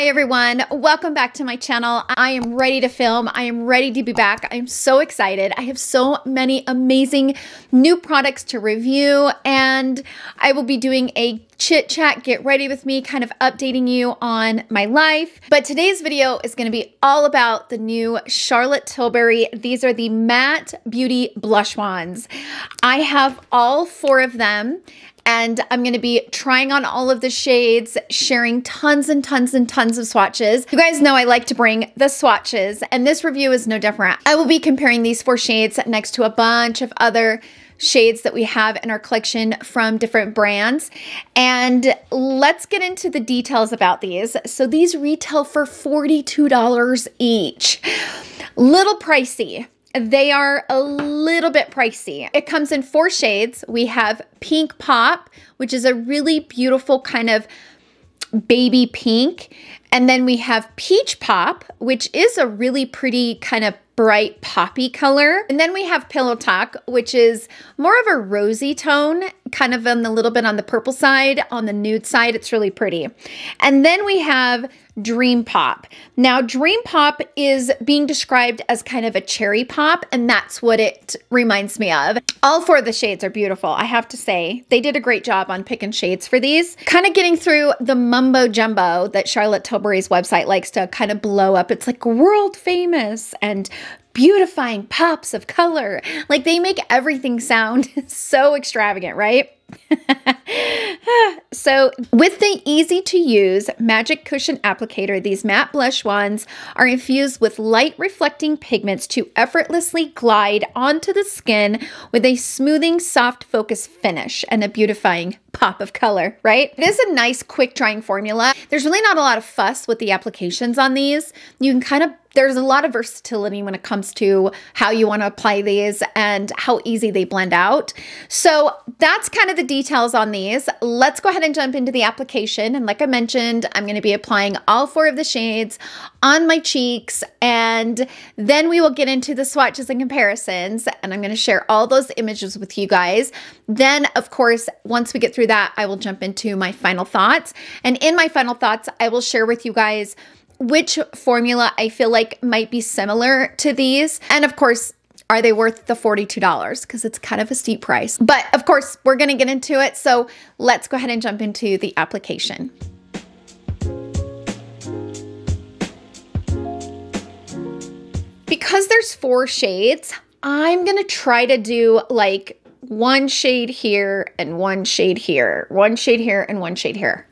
Hi everyone, welcome back to my channel. I am ready to film. I am ready to be back. I'm so excited. I have so many amazing new products to review, and I will be doing a chit chat, get ready with me, kind of updating you on my life. But today's video is going to be all about the new Charlotte Tilbury. These are the Matte Beauty Blush Wands. I have all 4 of them. And I'm going to be trying on all of the shades, sharing tons and tons and tons of swatches. You guys know I like to bring the swatches, and this review is no different. I will be comparing these 4 shades next to a bunch of other shades that we have in our collection from different brands. And let's get into the details about these. So these retail for $42 each. Little pricey. They are a little bit pricey. It comes in 4 shades. We have Pink Pop, which is a really beautiful kind of baby pink. And then we have Peach Pop, which is a really pretty kind of bright poppy color. And then we have Pillow Talk, which is more of a rosy tone, kind of on the little bit on the purple side, on the nude side. It's really pretty. And then we have Dream Pop. Now, Dream Pop is being described as kind of a cherry pop, and that's what it reminds me of. All 4 of the shades are beautiful, I have to say. They did a great job on picking shades for these. Kind of getting through the mumbo jumbo that Charlotte Tilbury's website likes to kind of blow up. It's like world famous and beautifying pops of color. Like, they make everything sound so extravagant, right? So with the easy to use Magic Cushion Applicator, these matte blush wands are infused with light reflecting pigments to effortlessly glide onto the skin with a smoothing, soft focus finish and a beautifying pop of color, right? It is a nice quick drying formula. There's really not a lot of fuss with the applications on these. You can kind of, there's a lot of versatility when it comes to how you want to apply these and how easy they blend out. So that's kind of the details on these. Let's go ahead and jump into the application. And like I mentioned, I'm going to be applying all 4 of the shades on my cheeks, and then we will get into the swatches and comparisons, and I'm going to share all those images with you guys. Then, of course, once we get through that, I will jump into my final thoughts. And in my final thoughts, I will share with you guys which formula I feel like might be similar to these. And of course, are they worth the $42? Because it's kind of a steep price. But of course, we're going to get into it. So let's go ahead and jump into the application. Because there's 4 shades, I'm going to try to do like 1 shade here and 1 shade here, 1 shade here and 1 shade here.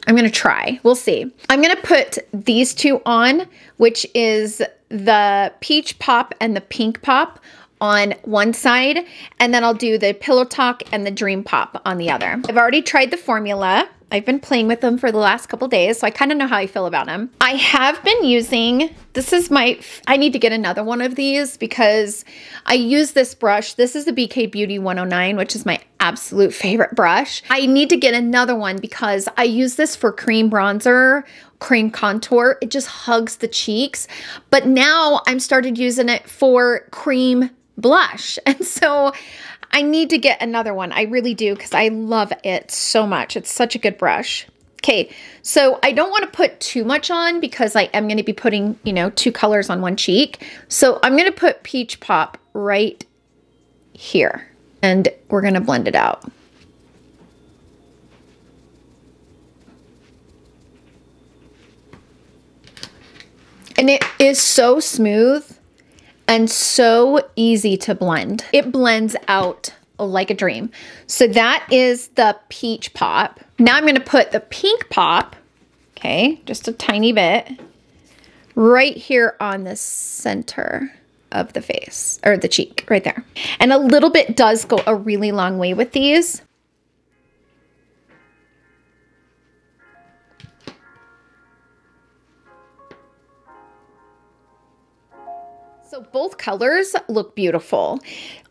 I'm going to try. We'll see. I'm going to put these 2 on, which is the Peach Pop and the Pink Pop on one side, and then I'll do the Pillow Talk and the Dream Pop on the other. I've already tried the formula. I've been playing with them for the last couple days, so I kind of know how I feel about them. I have been using, this is my, I need to get another one of these because I use this brush. This is the BK Beauty 109, which is my absolute favorite brush. I need to get another one because I use this for cream bronzer, cream contour. It just hugs the cheeks. But now I'm started using it for cream blush. And so I need to get another one. I really do, because I love it so much. It's such a good brush. Okay, so I don't want to put too much on because I am going to be putting, you know, 2 colors on one cheek. So I'm going to put Peach Pop right here, and we're going to blend it out. And it is so smooth and so easy to blend. It blends out like a dream. So that is the Peach Pop. Now I'm going to put the Pink Pop, okay, just a tiny bit, right here on the center of the face, or the cheek, right there. And a little bit does go a really long way with these. So both colors look beautiful.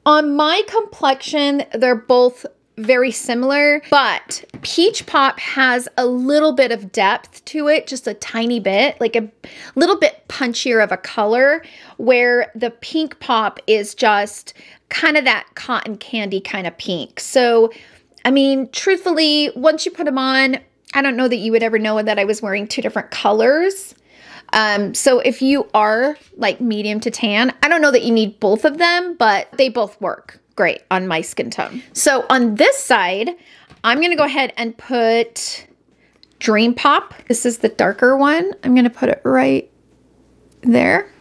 On my complexion, they're both very similar, but Peach Pop has a little bit of depth to it, just a tiny bit, like a little bit punchier of a color, where the Pink Pop is just kind of that cotton candy kind of pink. So, I mean, truthfully, once you put them on, I don't know that you would ever know that I was wearing two different colors. So if you are like medium to tan, I don't know that you need both of them, but they both work great on my skin tone. So on this side, I'm gonna go ahead and put Dream Pop. This is the darker one. I'm gonna put it right there.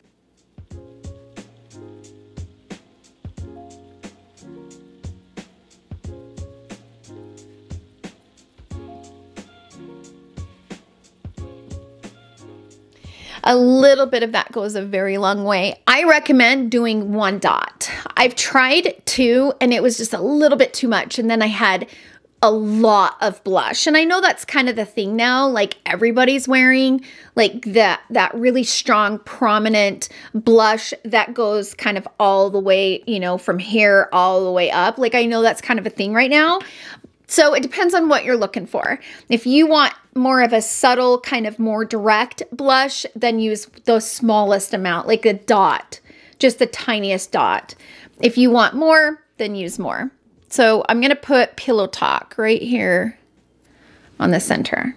A little bit of that goes a very long way. I recommend doing 1 dot. I've tried 2 and it was just a little bit too much. And then I had a lot of blush. And I know that's kind of the thing now, like everybody's wearing like that really strong, prominent blush that goes kind of all the way, you know, from here all the way up. Like I know that's kind of a thing right now. So it depends on what you're looking for. If you want more of a subtle, kind of more direct blush, then use the smallest amount, like a dot, just the tiniest dot. If you want more, then use more. So I'm gonna put Pillow Talk right here on the center.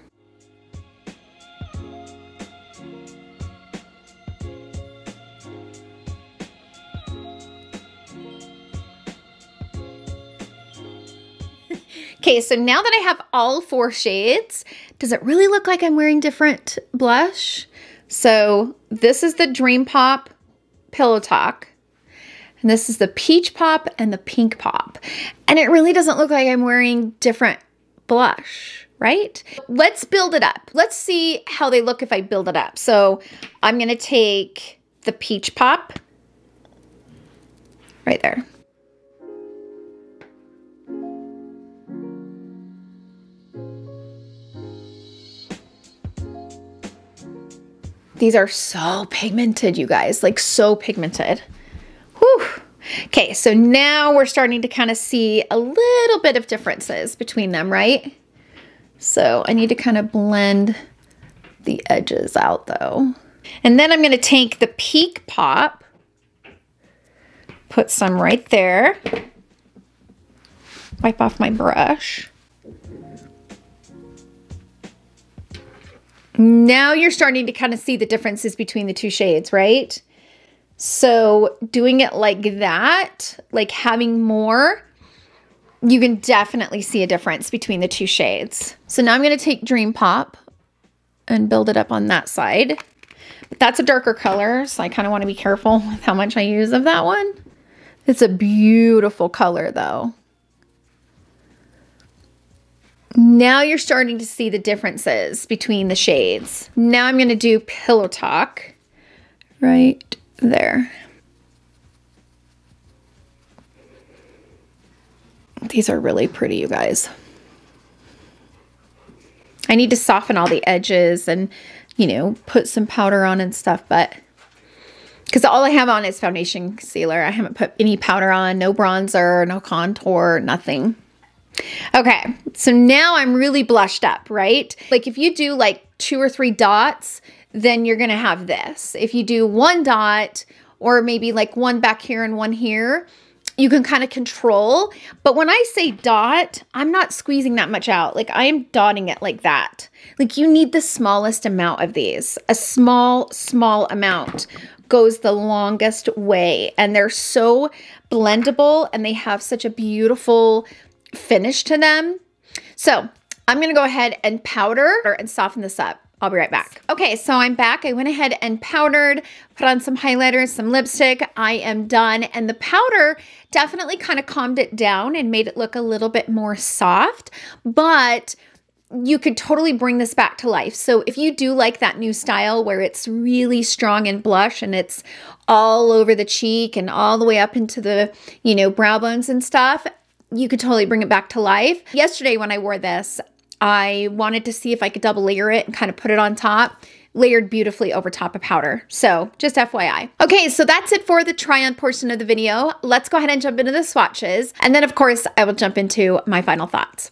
Okay, so now that I have all 4 shades, does it really look like I'm wearing different blush? So this is the Dream Pop Pillow Talk, and this is the Peach Pop and the Pink Pop. And it really doesn't look like I'm wearing different blush, right? Let's build it up. Let's see how they look if I build it up. So I'm gonna take the Peach Pop right there. These are so pigmented, you guys, like so pigmented. Whew. Okay, so now we're starting to kind of see a little bit of differences between them, right? So I need to kind of blend the edges out though. And then I'm gonna take the Peak Pop, put some right there, wipe off my brush. Now you're starting to kind of see the differences between the 2 shades, right? So doing it like that, like having more, you can definitely see a difference between the 2 shades. So now I'm going to take Dream Pop and build it up on that side. But that's a darker color, so I kind of want to be careful with how much I use of that one. It's a beautiful color though. Now you're starting to see the differences between the shades. Now I'm going to do Pillow Talk right there. These are really pretty, you guys. I need to soften all the edges and, you know, put some powder on and stuff, but because all I have on is foundation concealer. I haven't put any powder on, no bronzer, no contour, nothing. Okay, so now I'm really blushed up, right? Like if you do like 2 or 3 dots, then you're gonna have this. If you do 1 dot or maybe like 1 back here and 1 here, you can kind of control. But when I say dot, I'm not squeezing that much out. Like I am dotting it like that. Like you need the smallest amount of these. A small amount goes the longest way. And they're so blendable and they have such a beautiful finish to them. So I'm going to go ahead and powder and soften this up. I'll be right back. Okay, so I'm back. I went ahead and powdered, put on some highlighters, some lipstick. I am done. And the powder definitely kind of calmed it down and made it look a little bit more soft, but you could totally bring this back to life. So if you do like that new style where it's really strong in blush and it's all over the cheek and all the way up into the, you know, brow bones and stuff, you could totally bring it back to life. Yesterday when I wore this, I wanted to see if I could double layer it and kind of put it on top. Layered beautifully over top of powder. So just FYI. Okay, so that's it for the try on portion of the video. Let's go ahead and jump into the swatches. And then of course, I will jump into my final thoughts.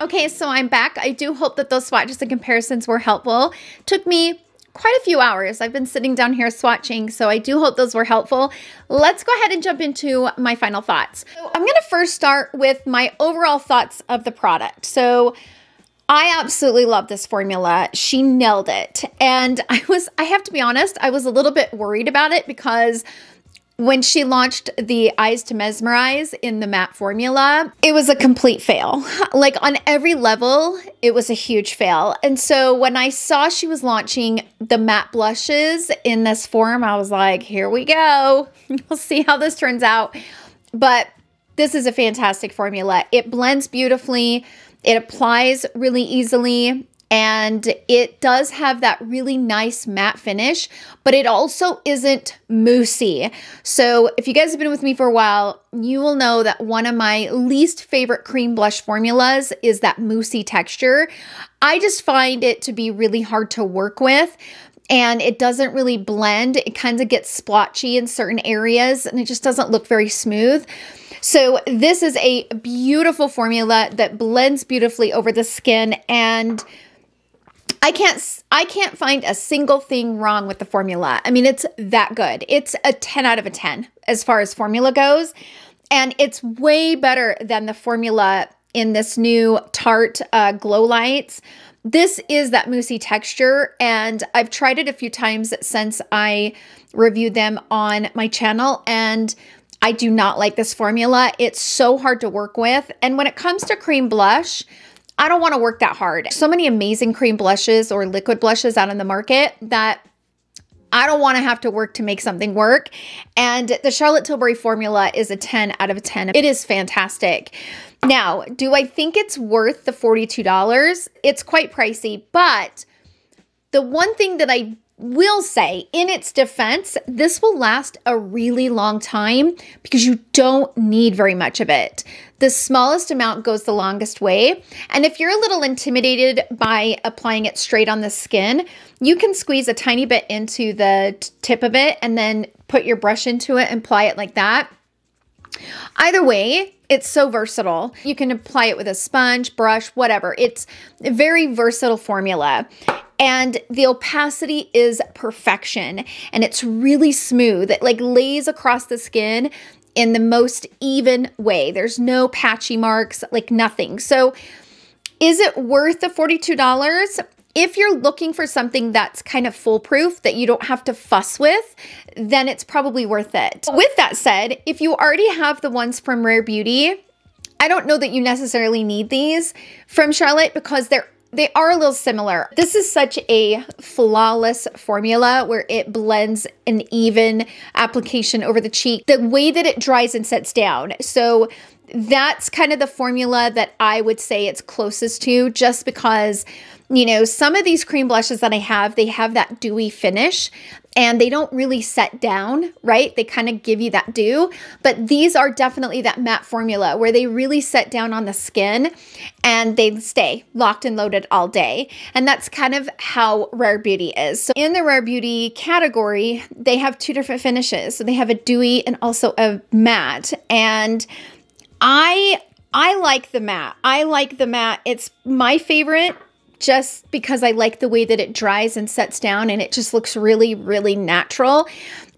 Okay, so I'm back. I do hope that those swatches and comparisons were helpful. Took me quite a few hours. I've been sitting down here swatching, so I do hope those were helpful. Let's go ahead and jump into my final thoughts. So I'm gonna first start with my overall thoughts of the product. So I absolutely love this formula. She nailed it. And I have to be honest, I was a little bit worried about it because when she launched the Eyes to Mesmerize in the matte formula, it was a complete fail. Like on every level, it was a huge fail. And so when I saw she was launching the matte blushes in this form, I was like, here we go. We'll see how this turns out. But this is a fantastic formula. It blends beautifully. It applies really easily. And it does have that really nice matte finish, but it also isn't moussey. So if you guys have been with me for a while, you will know that one of my least favorite cream blush formulas is that moussey texture. I just find it to be really hard to work with, and it doesn't really blend. It kind of gets splotchy in certain areas, and it just doesn't look very smooth. So this is a beautiful formula that blends beautifully over the skin, and I can't find a single thing wrong with the formula. I mean, it's that good. It's a 10 out of 10 as far as formula goes. And it's way better than the formula in this new Tarte Glow Lights. This is that moussey texture, and I've tried it a few times since I reviewed them on my channel, and I do not like this formula. It's so hard to work with. And when it comes to cream blush, I don't want to work that hard. So many amazing cream blushes or liquid blushes out on the market that I don't want to have to work to make something work. And the Charlotte Tilbury formula is a 10 out of 10. It is fantastic. Now, do I think it's worth the $42? It's quite pricey, but the one thing that I will say in its defense, this will last a really long time because you don't need very much of it. The smallest amount goes the longest way. And if you're a little intimidated by applying it straight on the skin, you can squeeze a tiny bit into the tip of it and then put your brush into it and apply it like that. Either way, it's so versatile. You can apply it with a sponge, brush, whatever. It's a very versatile formula. And the opacity is perfection, and it's really smooth. It like lays across the skin in the most even way. There's no patchy marks, like nothing. So is it worth the $42? If you're looking for something that's kind of foolproof that you don't have to fuss with, then it's probably worth it. With that said, if you already have the ones from Rare Beauty, I don't know that you necessarily need these from Charlotte because they are a little similar. This is such a flawless formula where it blends an even application over the cheek, the way that it dries and sets down. So that's kind of the formula that I would say it's closest to, just because, you know, some of these cream blushes that I have, they have that dewy finish and they don't really set down, right? They kind of give you that dew, but these are definitely that matte formula where they really set down on the skin and they stay locked and loaded all day. And that's kind of how Rare Beauty is. So in the Rare Beauty category, they have two different finishes. So they have a dewy and also a matte. And I like the matte. I like the matte. It's my favorite just because I like the way that it dries and sets down and it just looks really, really natural.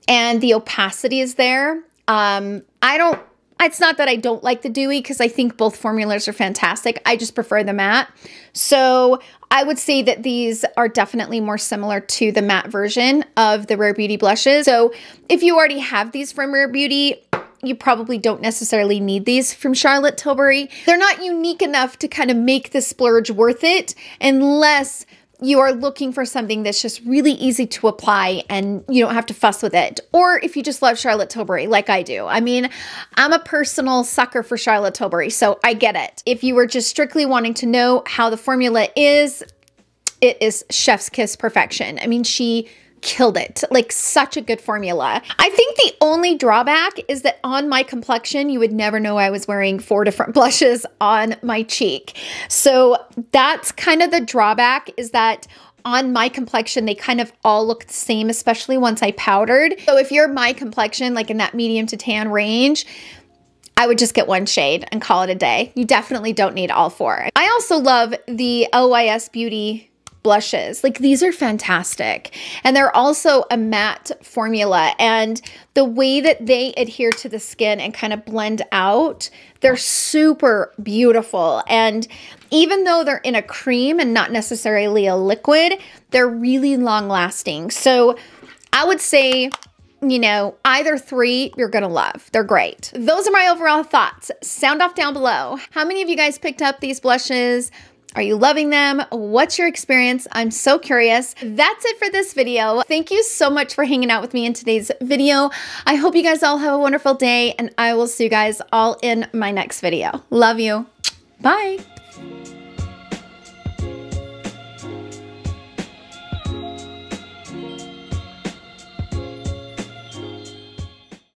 And the opacity is there. It's not that I don't like the dewy because I think both formulas are fantastic. I just prefer the matte. So I would say that these are definitely more similar to the matte version of the Rare Beauty blushes. So if you already have these from Rare Beauty, you probably don't necessarily need these from Charlotte Tilbury. They're not unique enough to kind of make the splurge worth it unless you are looking for something that's just really easy to apply and you don't have to fuss with it. Or if you just love Charlotte Tilbury like I do. I mean, I'm a personal sucker for Charlotte Tilbury, so I get it. If you were just strictly wanting to know how the formula is, it is chef's kiss perfection. I mean, she killed it. Like, such a good formula. I think the only drawback is that on my complexion, you would never know I was wearing 4 different blushes on my cheek. So that's kind of the drawback, is that on my complexion, they kind of all look the same, especially once I powdered. So if you're my complexion, like in that medium to tan range, I would just get one shade and call it a day. You definitely don't need all four. I also love the OYS Beauty blushes. Like, these are fantastic. And they're also a matte formula. And the way that they adhere to the skin and kind of blend out, they're super beautiful. And even though they're in a cream and not necessarily a liquid, they're really long lasting. So I would say, you know, either three you're gonna love. They're great. Those are my overall thoughts. Sound off down below. How many of you guys picked up these blushes? Are you loving them? What's your experience? I'm so curious. That's it for this video. Thank you so much for hanging out with me in today's video. I hope you guys all have a wonderful day, and I will see you guys all in my next video. Love you. Bye.